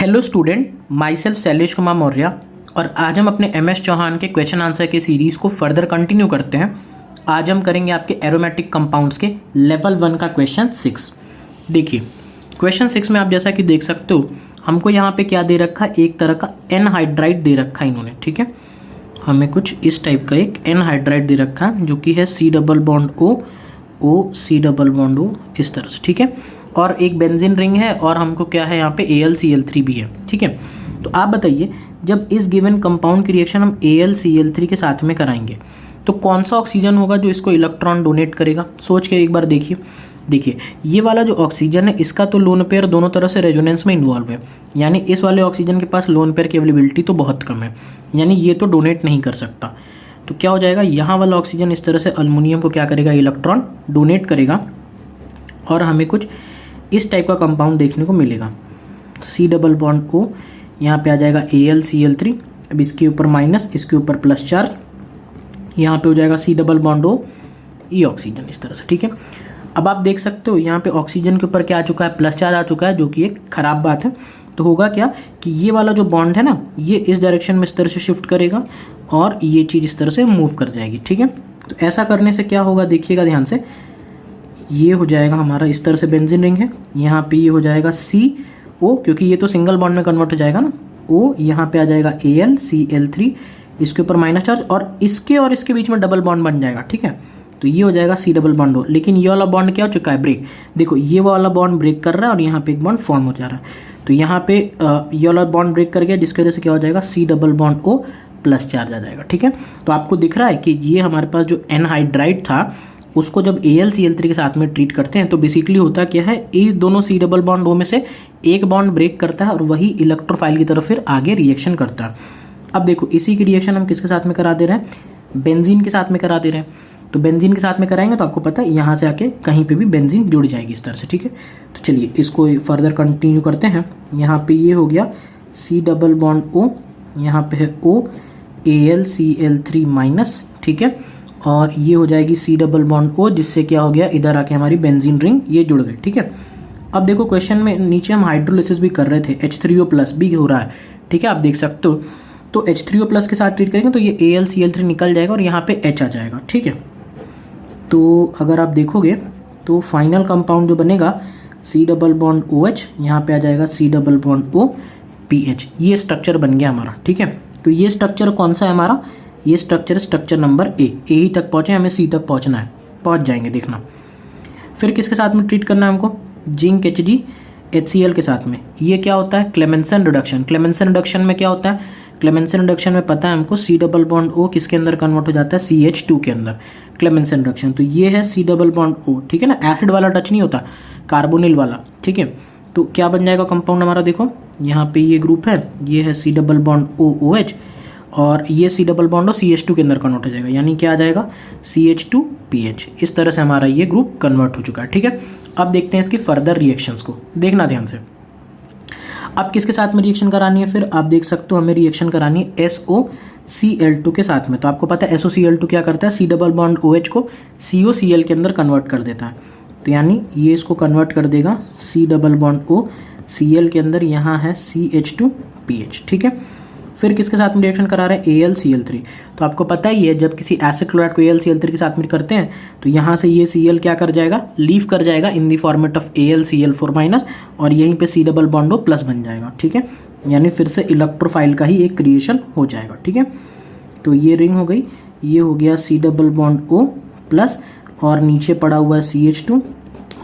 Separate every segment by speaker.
Speaker 1: Hello student, my self Shailesh Kumar Maurya और आज हम अपने MS चौहान के क्वेश्चन आंसर के सीरीज़ को फर्दर कंटिन्यू करते हैं। आज हम करेंगे आपके एरोमेटिक कंपाउंड्स के लेवल 1 का क्वेश्चन 6। देखिए क्वेश्चन 6 में आप जैसा कि देख सकते हो हमको यहाँ पे क्या दे रखा है, एक तरह का एनहाइड्राइड दे रखा है इन्होंने। ठीक है, हमें कुछ इस टाइप का एक एनहाइड्राइड दे रखा है जो कि है C double bond O C double bond O इस तरह से। ठीक है, और एक बेंजीन रिंग है और हमको क्या है यहाँ पे AlCl3 भी है। ठीक है, तो आप बताइए जब इस गिवन कंपाउंड की रिएक्शन हम AlCl3 के साथ में कराएंगे तो कौन सा ऑक्सीजन होगा जो इसको इलेक्ट्रॉन डोनेट करेगा। सोच के एक बार देखिए ये वाला जो ऑक्सीजन है इसका तो लोन पेयर दोनों तरफ से रेजोनेंस में इन्वॉल्व है, यानी इस वाले ऑक्सीजन के पास लोन पेयर की अवेलेबिलिटी तो बहुत कम है, यानी ये तो डोनेट नहीं कर सकता। तो क्या हो जाएगा, यहाँ वाला ऑक्सीजन इस तरह से अल्युमिनियम को क्या करेगा, इलेक्ट्रॉन डोनेट करेगा और हमें कुछ इस टाइप का कंपाउंड देखने को मिलेगा। C डबल बॉन्ड O, यहाँ पे आ जाएगा AlCl3, अब इसके ऊपर माइनस इसके ऊपर प्लस चार्ज, यहाँ पे हो जाएगा C डबल बॉन्ड O ये ऑक्सीजन इस तरह से। ठीक है, अब आप देख सकते हो यहाँ पे ऑक्सीजन के ऊपर क्या आ चुका है, प्लस चार्ज आ चुका है, जो कि एक खराब बात है। तो होगा क्या कि ये वाला जो बॉन्ड है ना ये इस डायरेक्शन में इस तरह से शिफ्ट करेगा और ये चीज़ इस तरह से मूव कर जाएगी। ठीक है, तो ऐसा करने से क्या होगा देखिएगा ध्यान से, ये हो जाएगा हमारा इस तरह से बेंजीन रिंग है, यहाँ पे ये हो जाएगा CO क्योंकि ये तो सिंगल बॉन्ड में कन्वर्ट हो जाएगा ना, O यहाँ पे आ जाएगा AlCl3, इसके ऊपर माइनस चार्ज और इसके बीच में डबल बॉन्ड बन जाएगा। ठीक है, तो ये हो जाएगा C डबल बॉन्ड O, लेकिन ये वाला बॉन्ड क्या हो चुका है, ब्रेक। देखो ये वाला बॉन्ड ब्रेक कर रहा है और यहाँ पे एक बॉन्ड फॉर्म हो जा रहा है, तो यहाँ पे ये वाला बॉन्ड ब्रेक कर गया जिसकी वजह से क्या हो जाएगा, C double bond O plus charge आ जाएगा। ठीक है, तो आपको दिख रहा है कि ये हमारे पास जो एनहाइड्राइड था उसको जब AlCl3 के साथ में ट्रीट करते हैं तो बेसिकली होता क्या है, इस दोनों C डबल बॉन्ड O में से एक बॉन्ड ब्रेक करता है और वही इलेक्ट्रोफाइल की तरफ फिर आगे रिएक्शन करता है। अब देखो इसी की रिएक्शन हम किसके साथ में करा दे रहे हैं, बेंजीन के साथ में करा दे रहे हैं। तो बेंजीन के साथ में कराएंगे तो आपको पता है यहाँ से आके कहीं पे भी बेंजीन जुड़ जाएगी इस तरह से। ठीक है, तो चलिए इसको फर्दर कंटिन्यू करते हैं। यहाँ पे ये हो गया C डबल बॉन्ड O, यहाँ पे है O AlCl3 माइनस। ठीक है, और ये हो जाएगी C डबल बॉन्ड O, जिससे क्या हो गया, इधर आके हमारी बेंजीन रिंग ये जुड़ गई। ठीक है, अब देखो क्वेश्चन में नीचे हम हाइड्रोलिसिस भी कर रहे थे, H3O प्लस भी हो रहा है। ठीक है, आप देख सकते हो, तो H3O प्लस के साथ ट्रीट करेंगे तो ये AlCl3 निकल जाएगा और यहाँ पे H आ जाएगा। ठीक है, तो अगर आप देखोगे तो फाइनल कंपाउंड जो बनेगा C डबल बॉन्ड OH, यहाँ पे आ जाएगा C double bond O PH, ये स्ट्रक्चर बन गया हमारा। ठीक है, तो ये स्ट्रक्चर कौन सा है हमारा, ये स्ट्रक्चर नंबर A ही तक पहुँचे, हमें C तक पहुँचना है, पहुँच जाएंगे देखना। फिर किसके साथ में ट्रीट करना है हमको, जिंक Hg HCl के साथ में। ये क्या होता है, क्लेमेंसन रिडक्शन। क्लेमेंसन रिडक्शन में क्या होता है, क्लेमेंसन रिडक्शन में पता है हमको C डबल बॉन्ड O किसके अंदर कन्वर्ट हो जाता है, CH2 के अंदर, क्लेमेंसन रिडक्शन। तो ये है C डबल बॉन्ड O। ठीक है ना, एसिड वाला टच नहीं होता, कार्बोनिल वाला। ठीक है, तो क्या बन जाएगा कंपाउंड हमारा, देखो यहाँ पे ये ग्रुप है, ये है C double bond O OH और ये C double bond O CH2 के अंदर कन्वर्ट हो जाएगा, यानी क्या आ जाएगा CH2 PH। इस तरह से हमारा ये ग्रुप कन्वर्ट हो चुका है। ठीक है, अब देखते हैं इसकी फर्दर रिएक्शंस को, देखना ध्यान से। अब किसके साथ में रिएक्शन करानी है, फिर आप देख सकते हो हमें रिएक्शन करानी है SOCl2 के साथ में। तो आपको पता है SOCl2 क्या करता है, C डबल बॉन्ड OH को COCl के अंदर कन्वर्ट कर देता है, तो यानी ये इसको कन्वर्ट कर देगा C double bond O Cl के अंदर, यहाँ है CH2 PH। ठीक है, फिर किसके साथ में रिएक्शन करा रहे हैं, AlCl3। तो आपको पता ही है जब किसी एसिड क्लोराइड को AlCl3 के साथ में करते हैं तो यहाँ से ये Cl क्या कर जाएगा, लीव कर जाएगा इन दी फॉर्मेट ऑफ AlCl4 माइनस और यहीं पे C double bond O plus बन जाएगा। ठीक है, यानी फिर से इलेक्ट्रोफाइल का ही एक क्रिएशन हो जाएगा। ठीक है, तो ये रिंग हो गई, ये हो गया C double bond O plus और नीचे पड़ा हुआ है CH2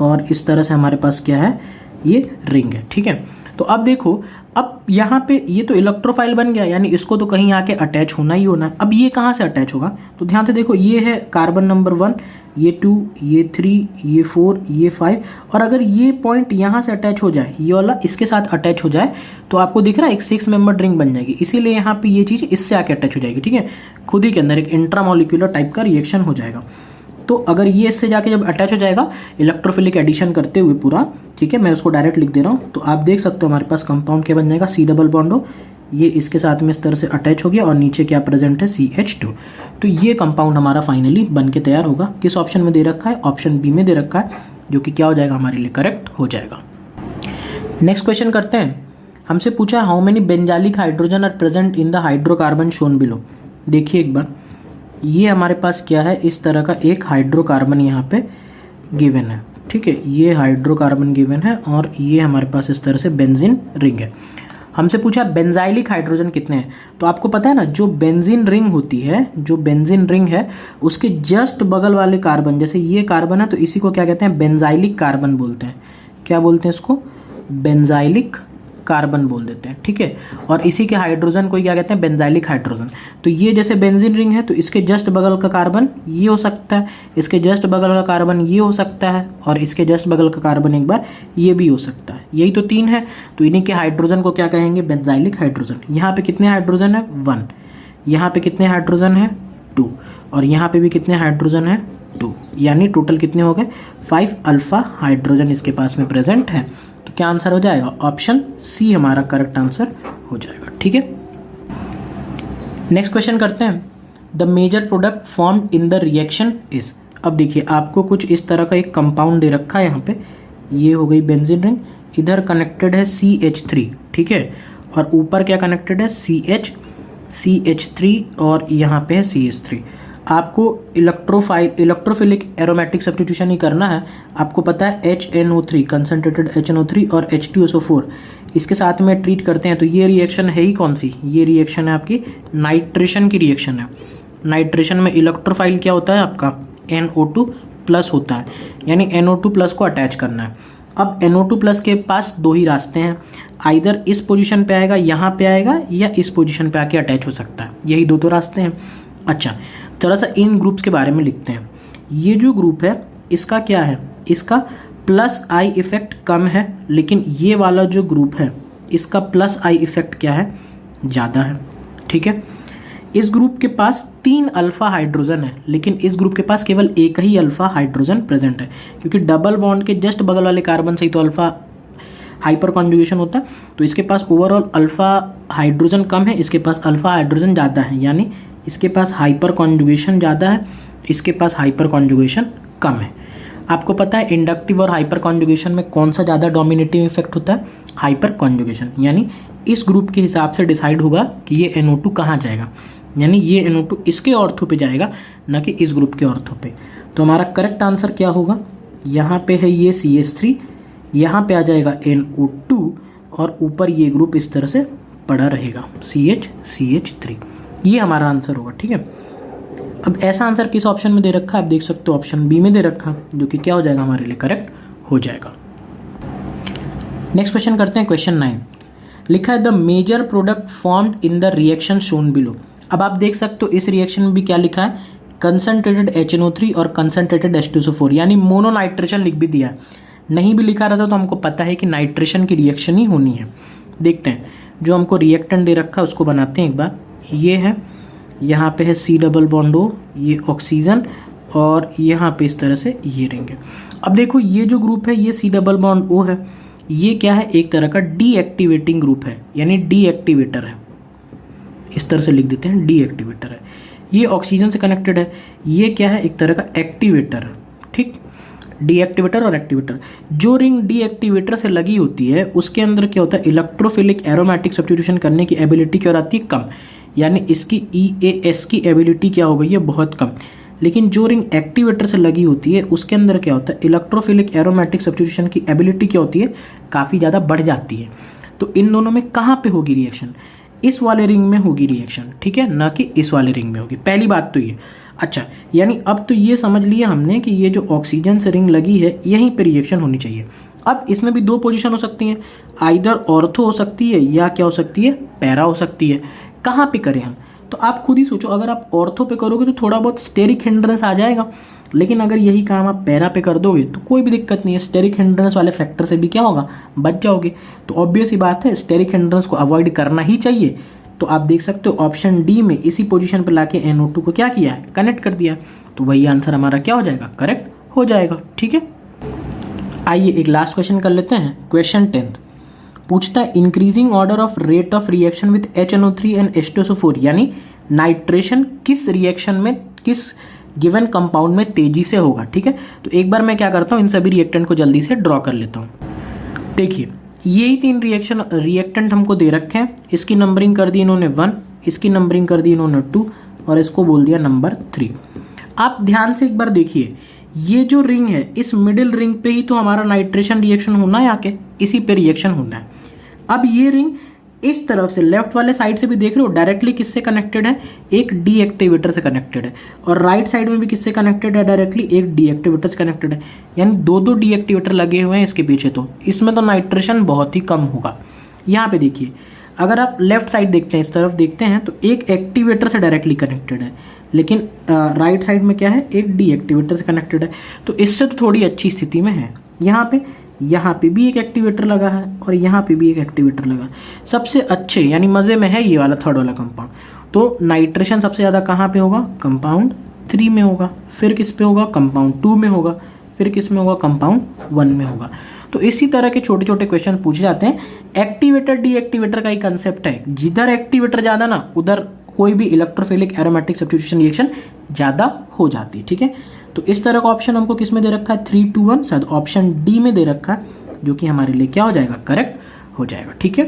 Speaker 1: और इस तरह से हमारे पास क्या है, ये रिंग है। ठीक है, तो अब देखो, अब यहाँ पे ये तो इलेक्ट्रोफाइल बन गया, यानी इसको तो कहीं आके अटैच होना ही होना है। अब ये कहाँ से अटैच होगा, तो ध्यान से देखो, ये है कार्बन नंबर 1, ये 2, ये 3, ये 4, ये 5, और अगर ये पॉइंट यहाँ से अटैच हो जाए, ये वाला इसके साथ अटैच हो जाए तो आपको दिख रहा है एक 6 मेंबर रिंग बन जाएगी। इसीलिए यहाँ पे ये चीज़ इससे आके अटैच हो जाएगी। ठीक है, खुद ही के अंदर एक इंट्रामोलिकुलर टाइप का रिएक्शन हो जाएगा। तो अगर ये इससे जाके जब अटैच हो जाएगा इलेक्ट्रोफिलिक एडिशन करते हुए पूरा, ठीक है, मैं उसको डायरेक्ट लिख दे रहा हूँ, तो आप देख सकते हो हमारे पास कंपाउंड क्या बन जाएगा, C डबल बॉन्ड O, ये इसके साथ में इस तरह से अटैच हो गया और नीचे क्या प्रेजेंट है, CH2। तो ये कंपाउंड हमारा फाइनली बन के तैयार होगा। किस ऑप्शन में दे रखा है, ऑप्शन बी में दे रखा है, जो कि क्या हो जाएगा, हमारे लिए करेक्ट हो जाएगा। नेक्स्ट क्वेश्चन करते हैं। हमसे पूछा how many benzylic hydrogen are present in the hydrocarbon shown below. देखिए एक बार, ये हमारे पास क्या है, इस तरह का एक हाइड्रोकार्बन यहाँ पे गिवन है, ठीक है, ये हाइड्रोकार्बन गिवन है और ये हमारे पास इस तरह से बेंजीन रिंग है। हमसे पूछा बेंजाइलिक हाइड्रोजन कितने हैं, तो आपको पता है ना, जो बेंजीन रिंग होती है, जो बेंजीन रिंग है उसके जस्ट बगल वाले कार्बन, जैसे ये कार्बन है तो इसी को क्या कहते हैं, बेंजाइलिक कार्बन बोलते हैं। क्या बोलते हैं इसको, बेंजाइलिक कार्बन बोल देते हैं, ठीक है। और इसी के हाइड्रोजन को क्या कहते हैं, बेंजाइलिक हाइड्रोजन। तो ये जैसे बेंजीन रिंग है तो इसके जस्ट बगल का कार्बन ये हो सकता है, इसके जस्ट बगल का कार्बन ये हो सकता है और इसके जस्ट बगल का कार्बन एक बार ये भी हो सकता है। यही तो 3 है, तो इन्हीं के हाइड्रोजन को क्या कहेंगे, बेंजाइलिक हाइड्रोजन। यहाँ पे कितने हाइड्रोजन है, 1। यहाँ पे कितने हाइड्रोजन है, 2। और यहाँ पे भी कितने हाइड्रोजन है, 2। यानी टोटल कितने हो गए, 5 अल्फा हाइड्रोजन इसके पास में प्रेजेंट है। तो क्या आंसर हो जाएगा, ऑप्शन सी हमारा करेक्ट आंसर हो जाएगा, ठीक है। नेक्स्ट क्वेश्चन करते हैं, the major product formed in the reaction is. अब देखिए आपको कुछ इस तरह का एक कंपाउंड दे रखा है, यहाँ पे ये हो गई बेंजीन रिंग, इधर कनेक्टेड है CH3, ठीक है, और ऊपर क्या कनेक्टेड है, CH3 और यहाँ पे है CH3। आपको इलेक्ट्रोफिलिक एरोमेटिक सब्स्टिट्यूशन ही करना है। आपको पता है HNO3 कंसनट्रेटेड HNO3 और H2SO4 इसके साथ में ट्रीट करते हैं, तो ये रिएक्शन है ही कौन सी, ये रिएक्शन है आपकी नाइट्रेशन की रिएक्शन है। नाइट्रेशन में इलेक्ट्रोफाइल क्या होता है आपका, NO2 प्लस होता है, यानी NO2 प्लस को अटैच करना है। अब NO2 प्लस के पास 2 ही रास्ते हैं, आइदर इस पोजीशन पे आएगा, यहाँ पे आएगा, या इस पोजीशन पे आके अटैच हो सकता है, यही 2 रास्ते हैं। अच्छा थोड़ा सा इन ग्रुप्स के बारे में लिखते हैं। ये जो ग्रुप है इसका क्या है, इसका प्लस आई इफेक्ट कम है, लेकिन ये वाला जो ग्रुप है इसका प्लस आई इफेक्ट क्या है, ज़्यादा है, ठीक है। इस ग्रुप के पास 3 अल्फा हाइड्रोजन है, लेकिन इस ग्रुप के पास केवल एक ही अल्फा हाइड्रोजन प्रेजेंट है, क्योंकि डबल बॉन्ड के जस्ट बगल वाले कार्बन से ही तो अल्फा हाइपर कॉन्जुगेशन होता है। तो इसके पास ओवरऑल अल्फा हाइड्रोजन कम है, इसके पास अल्फा हाइड्रोजन ज़्यादा है, यानी इसके पास हाइपर कॉन्जुगेशन ज़्यादा है, इसके पास हाइपर कॉन्जुगेशन कम है। आपको पता है इंडक्टिव और हाइपर कॉन्जुगेशन में कौन सा ज़्यादा डोमिनेटिंग इफेक्ट होता है, हाइपर कॉन्जुगेशन। यानी इस ग्रुप के हिसाब से डिसाइड होगा कि ये NO2 कहाँ जाएगा, यानी ये NO2 इसके ऑर्थो पे जाएगा, ना कि इस ग्रुप के ऑर्थो पे। तो हमारा करेक्ट आंसर क्या होगा, यहाँ पे है ये CH3, यहाँ पे आ जाएगा NO2 और ऊपर ये ग्रुप इस तरह से पड़ा रहेगा CH3। ये हमारा आंसर होगा, ठीक है। अब ऐसा आंसर किस ऑप्शन में दे रखा है, आप देख सकते हो ऑप्शन बी में दे रखा, जो कि क्या हो जाएगा, हमारे लिए करेक्ट हो जाएगा। नेक्स्ट क्वेश्चन करते हैं, क्वेश्चन 9 लिखा है the major product formed in the reaction shown below. अब आप देख सकते हो इस रिएक्शन में भी क्या लिखा है, कंसनट्रेटेड HNO3 और कंसनट्रेटेड H2SO4, यानी मोनो नाइट्रेशन लिख भी दिया है। नहीं भी लिखा रहता तो हमको पता है कि नाइट्रेशन की रिएक्शन ही होनी है। देखते हैं, जो हमको रिएक्टेंट दे रखा है उसको बनाते हैं एक बार। ये है, यहाँ पे है C डबल बॉन्ड O, ये ऑक्सीजन, और यहाँ पे इस तरह से ये रिंग है। अब देखो ये जो ग्रुप है ये C डबल बॉन्ड O है, ये क्या है, एक तरह का डीएक्टिवेटिंग ग्रुप है, यानी डीएक्टिवेटर है, इस तरह से लिख देते हैं, डीएक्टिवेटर है। ये ऑक्सीजन से कनेक्टेड है, ये क्या है, एक तरह का एक्टिवेटर, ठीक। डीएक्टिवेटर और एक्टिवेटर, जो रिंग डीएक्टिवेटर से लगी होती है उसके अंदर क्या होता है, इलेक्ट्रोफिलिक एरोमेटिक सब्स्टिट्यूशन करने की एबिलिटी क्या आती है, कम, यानी इसकी EAS की एबिलिटी क्या हो गई है, बहुत कम। लेकिन जो रिंग एक्टिवेटर से लगी होती है उसके अंदर क्या होता है, इलेक्ट्रोफिलिक एरोमेटिक सब्स्टिट्यूशन की एबिलिटी क्या होती है, काफ़ी ज़्यादा बढ़ जाती है। तो इन दोनों में कहाँ पे होगी रिएक्शन, इस वाले रिंग में होगी रिएक्शन, ठीक है, ना कि इस वाले रिंग में होगी। पहली बात तो ये। अच्छा, यानी अब तो ये समझ लिया हमने कि ये जो ऑक्सीजन से रिंग लगी है यहीं पे रिएक्शन होनी चाहिए। अब इसमें भी 2 पोजीशन हो सकती हैं, आइदर ऑर्थो हो सकती है या क्या हो सकती है, पैरा हो सकती है। कहाँ पे करें हम, तो आप खुद ही सोचो, अगर आप ऑर्थो पे करोगे तो थोड़ा बहुत स्टेरिक हिंड्रेंस आ जाएगा, लेकिन अगर यही काम आप पैरा पे कर दोगे तो कोई भी दिक्कत नहीं है, स्टेरिक हिंड्रेंस वाले फैक्टर से भी क्या होगा, बच जाओगे। तो ऑब्वियस ही बात है स्टेरिक हिंड्रेंस को अवॉइड करना ही चाहिए। तो आप देख सकते हो ऑप्शन डी में इसी पोजीशन पे लाके NO2 को क्या किया है, कनेक्ट कर दिया, तो वही आंसर हमारा क्या हो जाएगा, करेक्ट हो जाएगा, ठीक है। आइए एक लास्ट क्वेश्चन कर लेते हैं, क्वेश्चन 10 पूछता है increasing order of rate of reaction with HNO3 and H2SO4, यानी नाइट्रेशन किस रिएक्शन में, किस गिवन कंपाउंड में तेजी से होगा, ठीक है। तो एक बार मैं क्या करता हूँ, इन सभी रिएक्टेंट को जल्दी से ड्रॉ कर लेता हूँ। देखिए यही 3 रिएक्टेंट हमको दे रखे हैं। इसकी नंबरिंग कर दी इन्होंने 1, इसकी नंबरिंग कर दी इन्होंने 2 और इसको बोल दिया नंबर 3। आप ध्यान से एक बार देखिए, ये जो रिंग है इस मिडिल रिंग पे ही तो हमारा नाइट्रेशन रिएक्शन होना है, आके इसी पे रिएक्शन होना है। अब ये रिंग इस तरफ से लेफ्ट वाले साइड से भी देख रहे हो डायरेक्टली किससे कनेक्टेड है, एक डीएक्टिवेटर से कनेक्टेड है, और राइट साइड में भी किससे कनेक्टेड है, डायरेक्टली एक डीएक्टिवेटर से कनेक्टेड है। यानी 2 डीएक्टिवेटर लगे हुए हैं इसके पीछे, तो इसमें तो नाइट्रेशन बहुत ही कम होगा। यहाँ पे देखिए, अगर आप लेफ्ट साइड देखते हैं, इस तरफ देखते हैं, तो एक एक्टिवेटर से डायरेक्टली कनेक्टेड है, लेकिन राइट साइड में क्या है, एक डीएक्टिवेटर से कनेक्टेड है। तो इससे तो थोड़ी अच्छी स्थिति में है। यहाँ पे भी एक एक्टिवेटर लगा है और यहाँ पे भी एक एक्टिवेटर लगा। सबसे अच्छे यानी मज़े में है ये वाला थर्ड वाला कंपाउंड। तो नाइट्रेशन सबसे ज़्यादा कहाँ पे होगा, कंपाउंड 3 में होगा, फिर किस पे होगा, कंपाउंड 2 में होगा, फिर किस में होगा, कंपाउंड 1 में होगा। तो इसी तरह के छोटे छोटे क्वेश्चन पूछे जाते हैं। एक्टिवेटर डीएक्टिवेटर का ही कंसेप्ट है, जिधर एक्टिवेटर ज़्यादा ना उधर कोई भी इलेक्ट्रोफिलिक एरोमेटिक सब्स्टिट्यूशन रिएक्शन ज़्यादा हो जाती है। ठीक है, तो इस तरह का ऑप्शन हमको किस में दे रखा है, 3, 2, 1, शायद ऑप्शन डी में दे रखा है, जो कि हमारे लिए क्या हो जाएगा, करेक्ट हो जाएगा। ठीक है,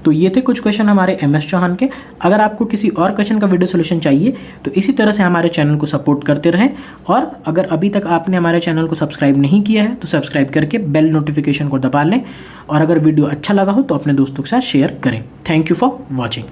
Speaker 1: तो ये थे कुछ क्वेश्चन हमारे MS चौहान के। अगर आपको किसी और क्वेश्चन का वीडियो सोल्यूशन चाहिए तो इसी तरह से हमारे चैनल को सपोर्ट करते रहें, और अगर अभी तक आपने हमारे चैनल को सब्सक्राइब नहीं किया है तो सब्सक्राइब करके बेल नोटिफिकेशन को दबा लें, और अगर वीडियो अच्छा लगा हो तो अपने दोस्तों के साथ शेयर करें। Thank you for watching.